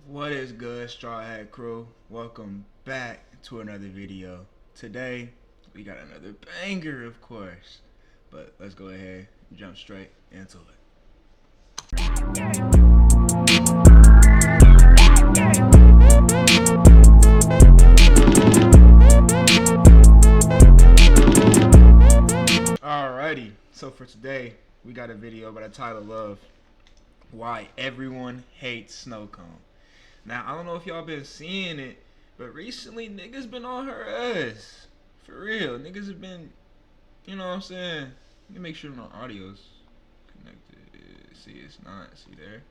What is good, Straw Hat Crew? Welcome back to another video. Today, we got another banger, of course. But let's go ahead and jump straight into it. Alrighty, so for today, we got a video by the title of Why Everyone Hates Snowcone. Now, I don't know if y'all been seeing it, but recently niggas been on her ass. For real, niggas have been, you know what I'm saying? Let me make sure my audio's connected. See, it's not. See there?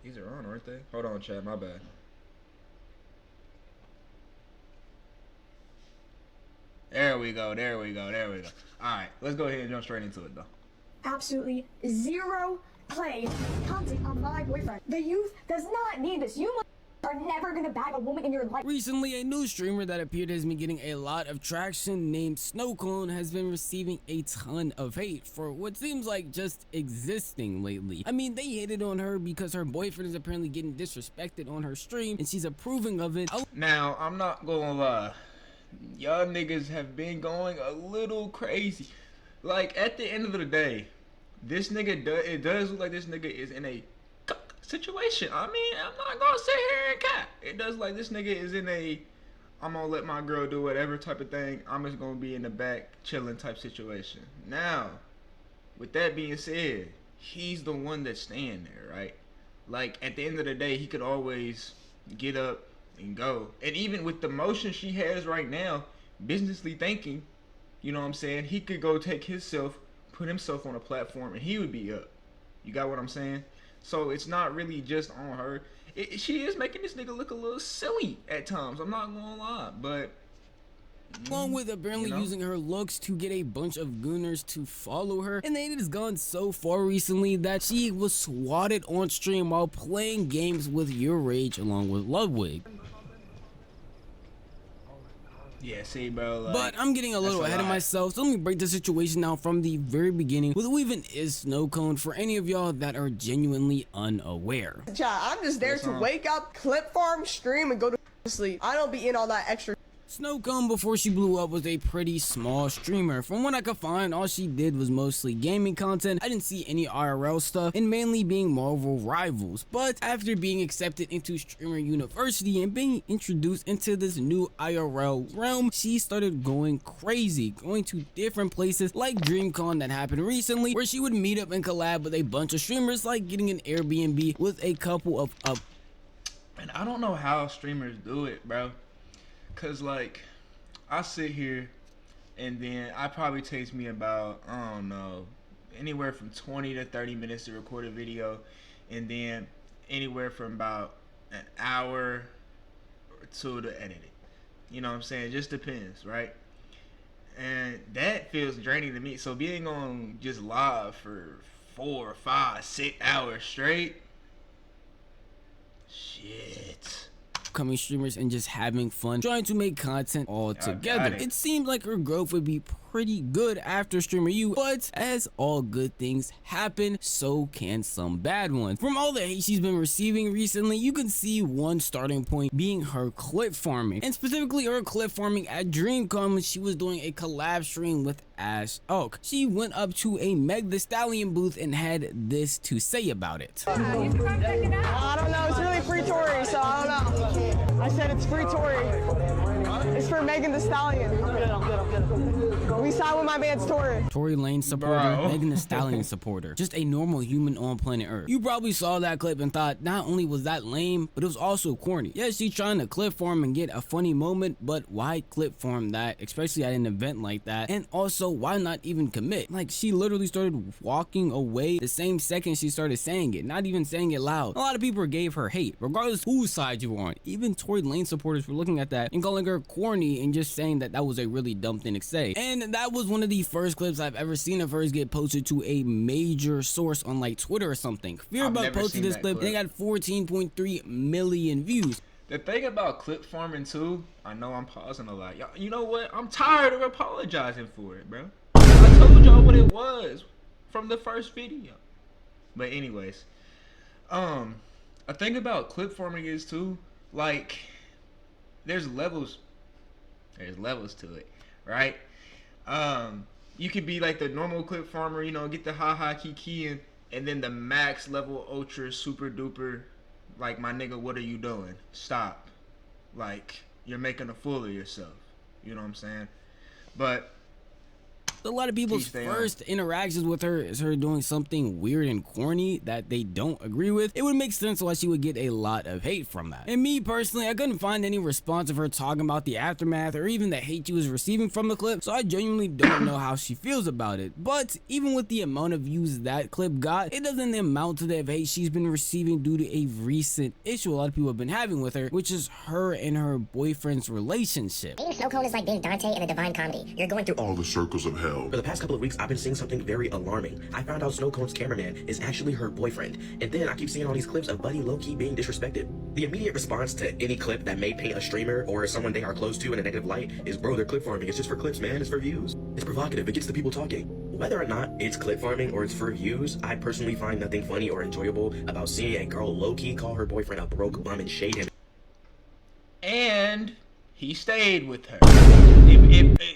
These are on, aren't they? Hold on, chat, my bad. There we go. Alright, let's go ahead and jump straight into it, though. Absolutely zero play content on my boyfriend. The youth does not need this. You are never gonna bag a woman in your life. Recently, a new streamer that appeared has been getting a lot of traction named Snowcone has been receiving a ton of hate for what seems like just existing lately. I mean, they hated on her because her boyfriend is apparently getting disrespected on her stream and she's approving of it. Now, I'm not gonna lie. Y'all niggas have been going a little crazy. Like, at the end of the day, this nigga it does look like this nigga is in a situation. I mean, I'm not gonna sit here and cap. It does like this nigga is in a I'm gonna let my girl do whatever type of thing. I'm just gonna be in the back chilling type situation. Now, with that being said, he's the one that's staying there, right? Like, at the end of the day, he could always get up and go. And even with the motion she has right now, businessly thinking, you know what I'm saying, he could go take himself, put himself on a platform, and he would be up. You got what I'm saying? So it's not really just on her. She is making this nigga look a little silly at times. I'm not gonna lie, but along with apparently using her looks to get a bunch of gooners to follow her, and it has gone so far recently that she was swatted on stream while playing games with Your Rage along with Ludwig. Yeah, see, bro. Like, but I'm getting a little ahead of myself, so let me break the situation down from the very beginning with who even is Snowcone for any of y'all that are genuinely unaware. I'm just there to wake up, clip farm, stream, and go to sleep. I don't be in all that extra. Snowcone, before she blew up, was a pretty small streamer. From what I could find, all she did was mostly gaming content. I didn't see any IRL stuff, and mainly being Marvel Rivals. But after being accepted into Streamer University and being introduced into this new IRL realm, she started going crazy, going to different places like DreamCon that happened recently, where she would meet up and collab with a bunch of streamers, like getting an Airbnb with a couple of and I don't know how streamers do it, bro. Cause like, I sit here and then I probably takes me about, I don't know, anywhere from 20 to 30 minutes to record a video, and then anywhere from about an hour or two to edit it. You know what I'm saying? It just depends, right? And that feels draining to me. So being on just live for 4, 5, 6 hours straight, shit. Upcoming streamers and just having fun trying to make content all together. It seems like her growth would be pretty good after Streamer U, but as all good things happen, so can some bad ones. From all the hate she's been receiving recently, you can see one starting point being her clip farming, and specifically her clip farming at DreamCon when she was doing a collab stream with Ash Oak. She went up to a Meg Thee Stallion booth and had this to say about it. I don't know, it's really free Tory, so I don't know. I said it's free Tory. It's for Megan Thee Stallion. I'm good. We signed with my man's Tory. Tory Lane supporter, Megan Thee Stallion supporter. Just a normal human on planet Earth. You probably saw that clip and thought not only was that lame, but it was also corny. Yeah, she's trying to clip farm and get a funny moment, but why clip farm that, especially at an event like that? And also, why not even commit? Like, she literally started walking away the same second she started saying it, not even saying it loud. A lot of people gave her hate, regardless whose side you were on. Even Tory Lane supporters were looking at that and calling her corny and just saying that that was a really dumb thing to say. And that was one of the first clips I've ever seen of hers get posted to a major source on like Twitter or something. Fearbug posted this clip and it got 14.3 million views. The thing about clip farming too, I know I'm pausing a lot. Y'all, you know what? I'm tired of apologizing for it, bro. I told y'all what it was from the first video. But anyways, A thing about clip forming is too, like, there's levels. There's levels to it, right? You could be like the normal clip farmer, you know, get the ha kiki and then the max level ultra super duper, like, my nigga, what are you doing? Stop. Like, you're making a fool of yourself. You know what I'm saying? But a lot of people's first interactions with her is her doing something weird and corny that they don't agree with. It would make sense why she would get a lot of hate from that. And me personally, I couldn't find any response of her talking about the aftermath or even the hate she was receiving from the clip, so I genuinely don't know how she feels about it. But even with the amount of views that clip got, it doesn't amount to the hate she's been receiving due to a recent issue a lot of people have been having with her, which is her and her boyfriend's relationship. Being Snowcone is like being Dante in a Divine Comedy. You're going through all the circles of hell. For the past couple of weeks, I've been seeing something very alarming. I found out Snowcone's cameraman is actually her boyfriend, and then I keep seeing all these clips of Buddy low-key being disrespected. The immediate response to any clip that may paint a streamer or someone they are close to in a negative light is, bro, they're clip farming. It's just for clips, man. It's for views. It's provocative. It gets the people talking. Whether or not it's clip farming or it's for views, I personally find nothing funny or enjoyable about seeing a girl low-key call her boyfriend a broke bum and shade him. And he stayed with her.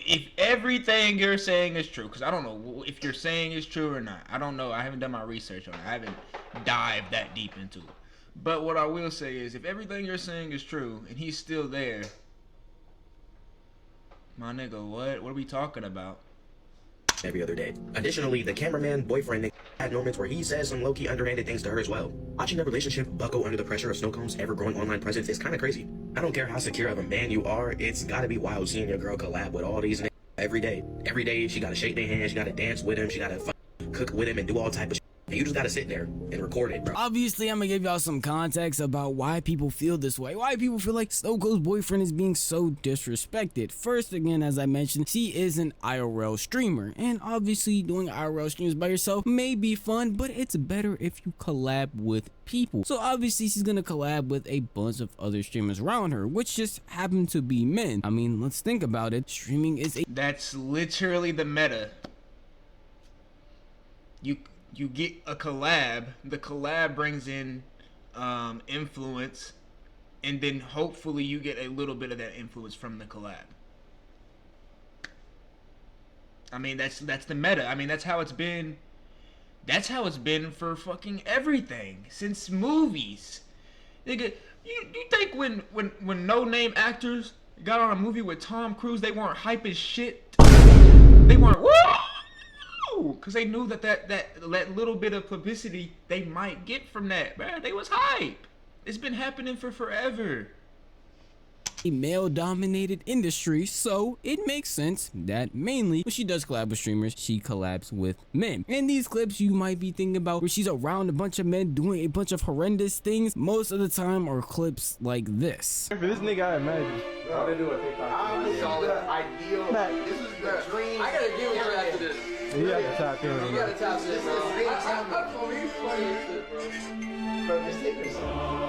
If everything you're saying is true, because I don't know if you're saying is true or not. I don't know. I haven't done my research on it. I haven't dived that deep into it. But what I will say is, if everything you're saying is true and he's still there, my nigga, what are we talking about? Every other day. Additionally, the cameraman boyfriend had moments where he says some low-key underhanded things to her as well. Watching their relationship buckle under the pressure of Snowcone's ever-growing online presence is kind of crazy. I don't care how secure of a man you are, it's gotta be wild seeing your girl collab with all these niggas every day. Every day, she gotta shake their hands, she gotta dance with him, she gotta cook with him and do all type of shit. And you just gotta sit there and record it, bro. Obviously, I'm gonna give y'all some context about why people feel this way, why people feel like Snowcone's boyfriend is being so disrespected. First, again, as I mentioned, she is an IRL streamer, and obviously doing IRL streams by yourself may be fun, but it's better if you collab with people. So obviously, she's gonna collab with a bunch of other streamers around her, which just happen to be men. I mean, let's think about it. Streaming is a— That's literally the meta. You get a collab, the collab brings in influence, and then hopefully you get a little bit of that influence from the collab. I mean, that's the meta. I mean, that's how it's been. That's how it's been for fucking everything since movies. Nigga, you think when no-name actors got on a movie with Tom Cruise, they weren't hype as shit? They weren't, woo! Because they knew that little bit of publicity they might get from that, man. They was hype. It's been happening for forever. A male-dominated industry, so it makes sense that mainly when she does collab with streamers, she collabs with men. And these clips you might be thinking about where she's around a bunch of men doing a bunch of horrendous things, most of the time are clips like this. For this nigga, I imagine. I'm gonna do a TikTok. Solid, ideal. This is the dream. I gotta give it after this. You gotta top in. You gotta top this, bro. I'm for you, funny as shit, bro. Bro, just take yourself.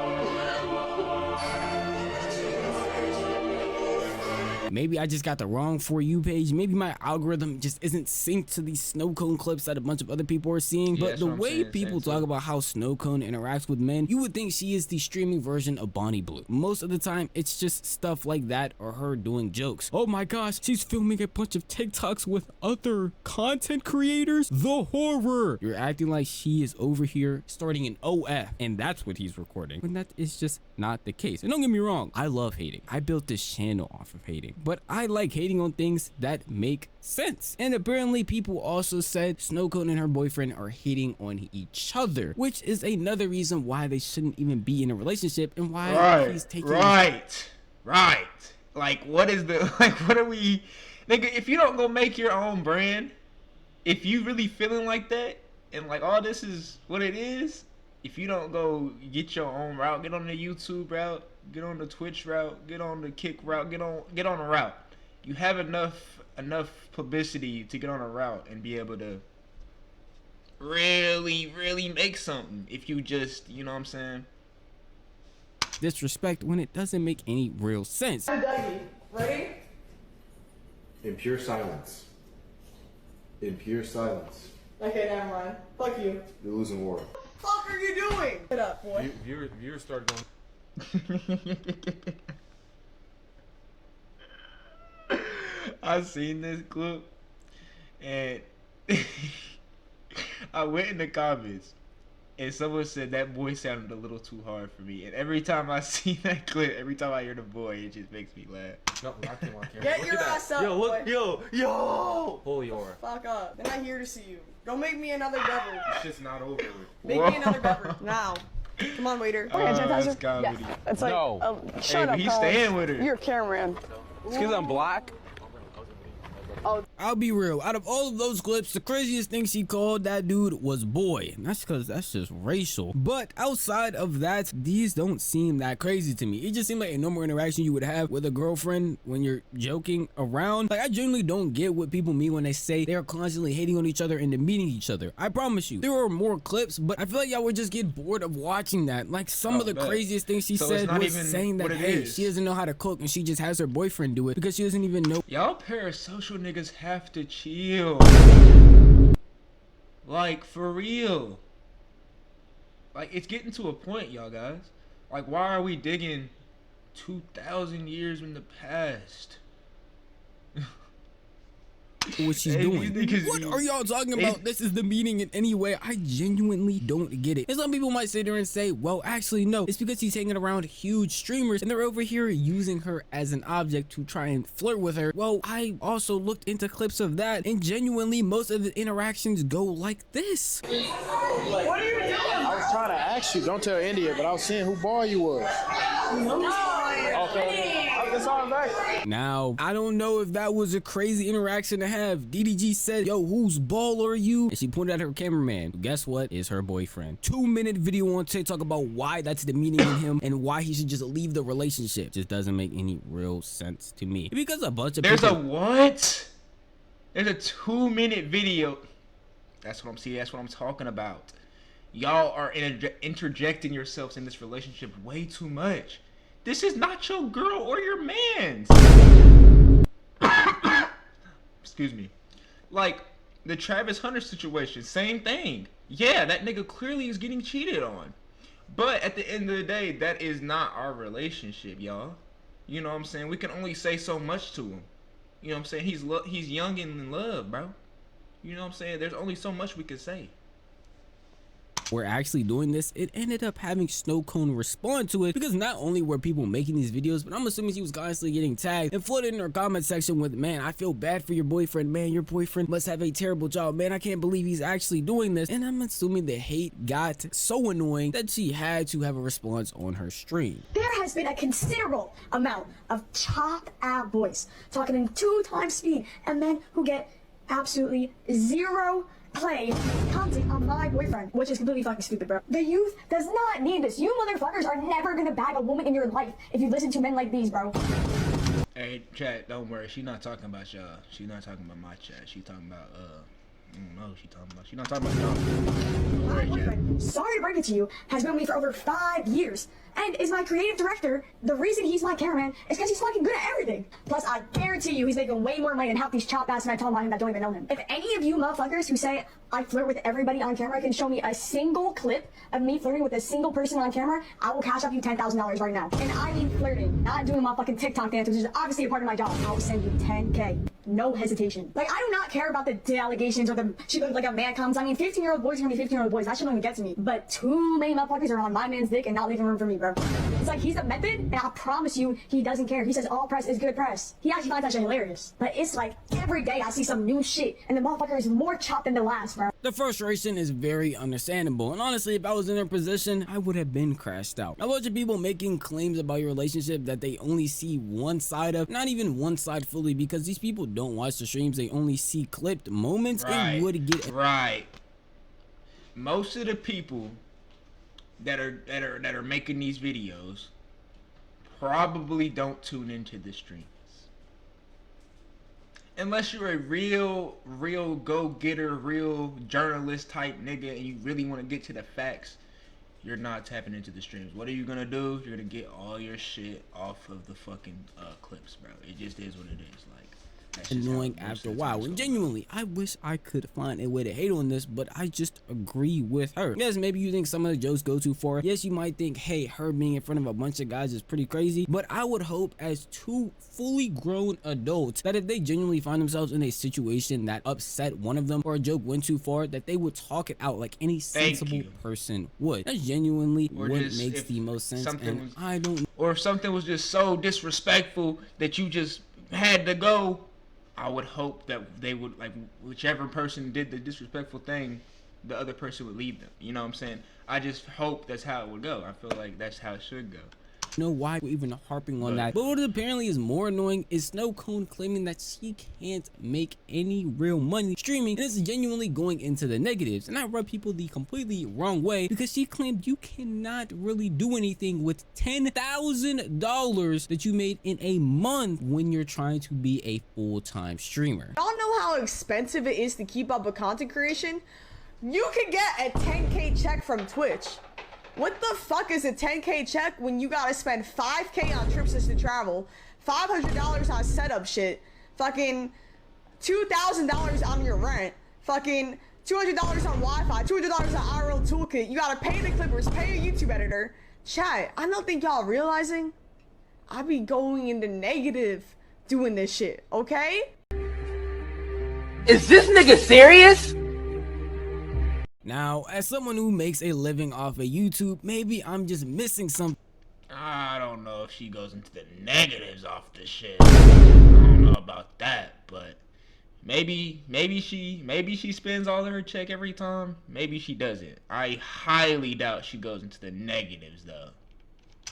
Maybe I just got the wrong For You page. Maybe my algorithm just isn't synced to these Snowcone clips that a bunch of other people are seeing. But the way people talk about how Snowcone interacts with men, you would think she is the streaming version of Bonnie Blue. Most of the time, it's just stuff like that or her doing jokes. Oh my gosh, she's filming a bunch of TikToks with other content creators? The horror! You're acting like she is over here starting an OF, and that's what he's recording. When that is just not the case. And don't get me wrong, I love hating. I built this channel off of hating. But I like hating on things that make sense. And apparently people also said Snowcone and her boyfriend are hating on each other, which is another reason why they shouldn't even be in a relationship and why he's taking— Right. Like, what is the, like, what are we, nigga, if you don't go make your own brand, if you really feeling like that, and like all this is what it is, if you don't go get your own route, get on the YouTube route, get on the Twitch route, get on the Kick route, get on a route. You have enough publicity to get on a route and be able to really make something. If you just, you know what I'm saying? Disrespect when it doesn't make any real sense. Ready? In pure silence. In pure silence. Okay, never mind. Fuck you. You're losing war. fuck are you doing? Get up, boy. Viewers start going. I seen this clip and I went in the comments and someone said that boy sounded a little too hard for me. And every time I see that clip, every time I hear the boy, it just makes me laugh. No, I can't watch Get your ass up, Yo, look, boy. yo. Pull your. Fuck up. They're not here to see you. Don't make me another beverage. It's just not over. Make me another beverage now. Come on, waiter. Oh, that's comedy. Yeah. It's like, No. Shut up, he's Carl. staying with her. You're a cameraman. It's because I'm black. I'll be real, out of all of those clips, the craziest thing she called that dude was boy, and that's because that's just racial. But outside of that, these don't seem that crazy to me. It just seemed like a normal interaction you would have with a girlfriend when you're joking around. Like, I genuinely don't get what people mean when they say they're constantly hating on each other and demeaning each other. I promise you, there are more clips, but I feel like y'all would just get bored of watching that. Like, some of the craziest things she said was saying that, hey, she doesn't know how to cook and she just has her boyfriend do it because she doesn't even know. Y'all parasocial niggas have to chill. Like, for real. Like, it's getting to a point, y'all guys. Like, why are we digging 2,000 years in the past? What she's doing. What are y'all talking about? This is the meaning in any way. I genuinely don't get it. And some people might sit there and say, well, actually, no. It's because he's hanging around huge streamers and they're over here using her as an object to try and flirt with her. Well, I also looked into clips of that and genuinely most of the interactions go like this. What are you doing? I was trying to ask you, don't tell India, but I was seeing who boy you was. Okay. That's all I'm back. Now, I don't know if that was a crazy interaction to have. DDG said, yo, whose ball are you? And she pointed at her cameraman, who, guess what, is her boyfriend. 2-minute video on TikTok about why that's demeaning in him and why he should just leave the relationship. Just doesn't make any real sense to me. Because a bunch of There's people... a what? There's a 2-minute video. That's what I'm talking about. Y'all are interjecting yourselves in this relationship way too much. This is not your girl or your man's. Excuse me. Like, the Travis Hunter situation, same thing. Yeah, that nigga clearly is getting cheated on. But at the end of the day, that is not our relationship, y'all. You know what I'm saying? We can only say so much to him. You know what I'm saying? He's young and in love, bro. You know what I'm saying? There's only so much we can say. Were actually doing this, it ended up having Snowcone respond to it because not only were people making these videos, but I'm assuming she was constantly getting tagged and flooded in her comment section with, man, I feel bad for your boyfriend, man, your boyfriend must have a terrible job, man, I can't believe he's actually doing this. And I'm assuming the hate got so annoying that she had to have a response on her stream. There has been a considerable amount of chop-out boys talking in 2 times speed and men who get absolutely zero play commenting on my boyfriend, which is completely fucking stupid, bro. The youth does not need this. You motherfuckers are never gonna bag a woman in your life if you listen to men like these, bro. Hey, chat, don't worry. She's not talking about y'all. She's not talking about my chat. She's talking about, I don't know what she's talking about. She's not talking about y'all. My boyfriend, sorry to break it to you, has been with me for over 5 years and is my creative director. The reason he's my cameraman is because he's fucking good at everything. Plus, I guarantee you he's making way more money than half these chop ass and I told him that don't even know him. If any of you motherfuckers who say I flirt with everybody on camera can show me a single clip of me flirting with a single person on camera, I will cash up you $10,000 right now. And I mean flirting, not doing my fucking TikTok dance, which is obviously a part of my job. I will send you 10K. No hesitation. Like, I do not care about the allegations or the she looked like a man comes. I mean, 15-year-old boys are gonna be 15-year-old boys. That shouldn't even get to me. But too many motherfuckers are on my man's dick and not leaving room for me, bro. It's like he's a method, and I promise you, he doesn't care. He says all press is good press. He actually finds that shit hilarious. But it's like every day I see some new shit, and the motherfucker is more chopped than the last, bro. The frustration is very understandable, and honestly, if I was in their position, I would have been crashed out. A bunch of people making claims about your relationship that they only see one side of, not even one side fully, because these people don't watch the streams, they only see clipped moments. Right. It would get right. Most of the people that are making these videos probably don't tune into the streams. Unless you're a real go-getter, real journalist type nigga and you really want to get to the facts, you're not tapping into the streams. What are you gonna do? You're gonna get all your shit off of the fucking clips, bro. It just is what it is. Like, annoying after a while. And genuinely, I wish I could find a way to hate on this, but I just agree with her. Yes, maybe you think some of the jokes go too far. Yes, you might think, hey, her being in front of a bunch of guys is pretty crazy, but I would hope as two fully grown adults that if they genuinely find themselves in a situation that upset one of them or a joke went too far, that they would talk it out like any sensible person would. That's genuinely what makes the most sense, and I don't. Or if something was just so disrespectful that you just had to go, I would hope that they would, like, whichever person did the disrespectful thing, the other person would leave them. You know what I'm saying? I just hope that's how it would go. I feel like that's how it should go. Know why we're even harping on that, but what apparently is more annoying is Snowcone claiming that she can't make any real money streaming, and it's genuinely going into the negatives. And I rub people the completely wrong way because she claimed you cannot really do anything with $10,000 that you made in a month when you're trying to be a full-time streamer. Y'all know how expensive it is to keep up with content creation? You could get a 10K check from Twitch. What the fuck is a 10K check when you gotta spend 5K on trips just to travel, $500 on setup shit, fucking $2,000 on your rent, fucking $200 on Wi-Fi, $200 on IRL toolkit, you gotta pay the clippers, pay a YouTube editor. Chat, I don't think y'all realizing I be going into negative doing this shit, okay? Is this nigga serious? Now, as someone who makes a living off of YouTube, maybe I'm just missing something. I don't know if she goes into the negatives off the shit. I don't know about that, but maybe she spends all of her check every time. Maybe she doesn't. I highly doubt she goes into the negatives though.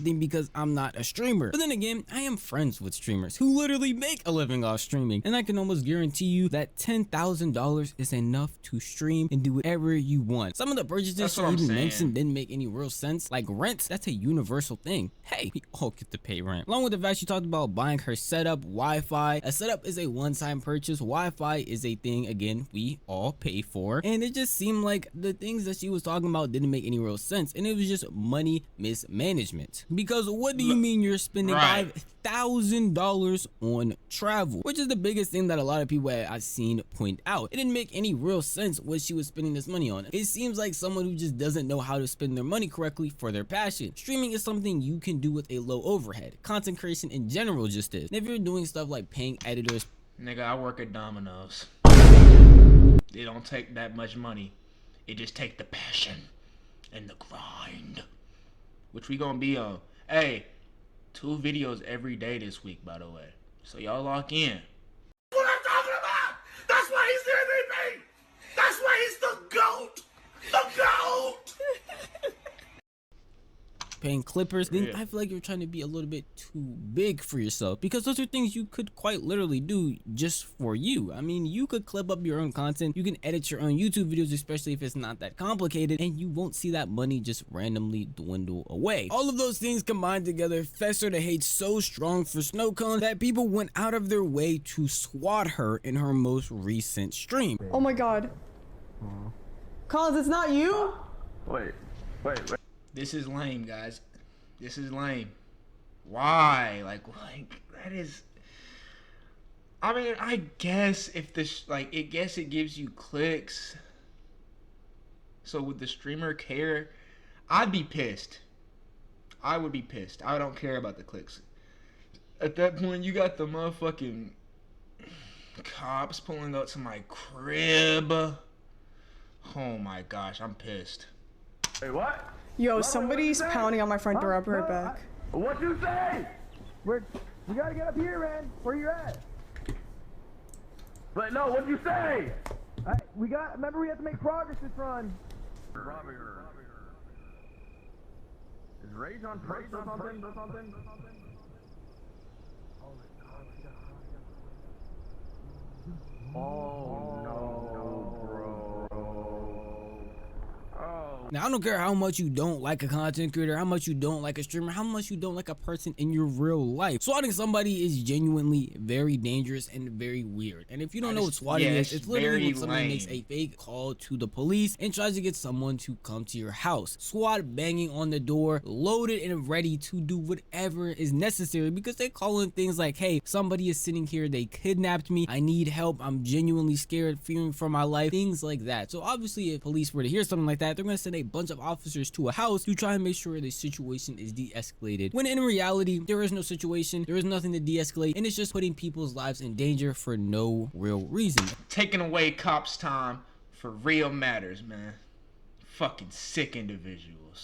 Because I'm not a streamer. But then again, I am friends with streamers who literally make a living off streaming, and I can almost guarantee you that $10,000 is enough to stream and do whatever you want. Some of the purchases she even mentioned didn't make any real sense, like rent. That's a universal thing. Hey, we all get to pay rent. Along with the fact she talked about buying her setup, Wi-Fi. A setup is a one-time purchase. Wi-Fi is a thing, again, we all pay for. And it just seemed like the things that she was talking about didn't make any real sense, and it was just money mismanagement. Because what do you mean you're spending $5,000 on travel? Which is the biggest thing that a lot of people I've seen point out. It didn't make any real sense what she was spending this money on. It seems like someone who just doesn't know how to spend their money correctly for their passion. Streaming is something you can do with a low overhead. Content creation in general just is. And if you're doing stuff like paying editors. Nigga, I work at Domino's. It don't take that much money. It just take the passion and the grind. Which we gonna be on. Hey, 2 videos every day this week, by the way. So y'all lock in. What I'm talking about! That's why he's the MVP! That's why he's the GOAT! The GOAT! Paying clippers, then I feel like you're trying to be a little bit too big for yourself, because those are things you could quite literally do just for you. I mean, you could clip up your own content, you can edit your own YouTube videos, especially if it's not that complicated, and you won't see that money just randomly dwindle away. All of those things combined together fester the hate so strong for Snowcone that people went out of their way to swat her in her most recent stream. Oh my god. Collins, it's not you? Wait. This is lame, guys. This is lame. Why? Like that is. I mean, I guess if this, it gives you clicks. So would the streamer care? I'd be pissed. I would be pissed. I don't care about the clicks. At that point, you got the motherfucking cops pulling up to my crib. Oh my gosh, I'm pissed. Hey, what? Yo, somebody's pounding on my front door. I'll be right back. What you say? We gotta get up here, man. Where you at? But no, what'd you say? Remember we have to make progress this run. Is Rage on perks or something? Oh no, bro. Oh Now, I don't care how much you don't like a content creator, how much you don't like a streamer, how much you don't like a person in your real life. Swatting somebody is genuinely very dangerous and very weird. And if you don't know what swatting is, it's literally when somebody makes a fake call to the police and tries to get someone to come to your house. SWAT banging on the door, loaded and ready to do whatever is necessary because they call in things like, hey, somebody is sitting here, they kidnapped me, I need help, I'm genuinely scared, fearing for my life, things like that. So obviously if police were to hear something like that, they're going to send a bunch of officers to a house to try and make sure the situation is de-escalated, when in reality there is no situation, there is nothing to de-escalate, and it's just putting people's lives in danger for no real reason. Taking away cops' time for real matters, man. Fucking sick individuals.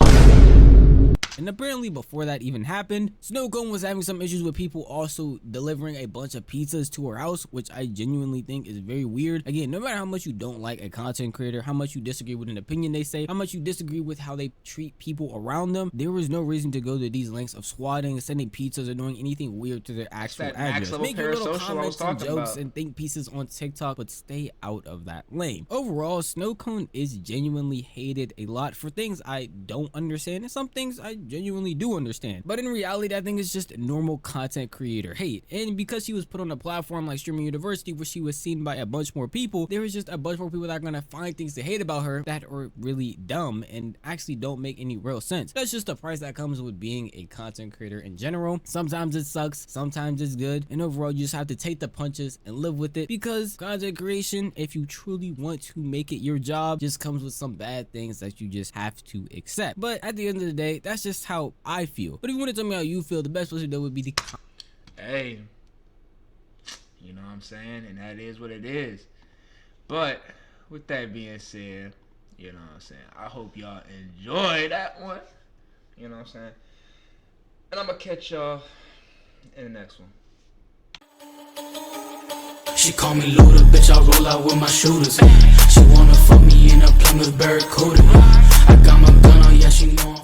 And apparently before that even happened, Snowcone was having some issues with people also delivering a bunch of pizzas to her house, which I genuinely think is very weird. Again, no matter how much you don't like a content creator, how much you disagree with an opinion they say, how much you disagree with how they treat people around them, there was no reason to go to these lengths of swatting, sending pizzas, or doing anything weird to their actual address. Make your little comments and jokes and think pieces on TikTok, but stay out of that lane. Overall, Snowcone is genuinely hated a lot for things I don't understand, and some things I genuinely do understand. But in reality, I think it's just normal content creator hate. And because she was put on a platform like Streaming University, where she was seen by a bunch more people, there was just a bunch more people that are gonna find things to hate about her that are really dumb and actually don't make any real sense. That's just the price that comes with being a content creator in general. Sometimes it sucks, sometimes it's good, and overall you just have to take the punches and live with it, because content creation, if you truly want to make it your job, just comes with some bad things that you just have to accept. But at the end of the day, that's just how I feel. But if you want to tell me how you feel, the best place to do would be the hey, you know what I'm saying, and that is what it is. But with that being said, you know what I'm saying, I hope y'all enjoy that one, you know what I'm saying, and I'm gonna catch y'all in the next one. She call me Luda, bitch, I roll out with my shooters. She wanna fuck me in a Plymouth Barracuda. I got my gun on, yeah, she know I'm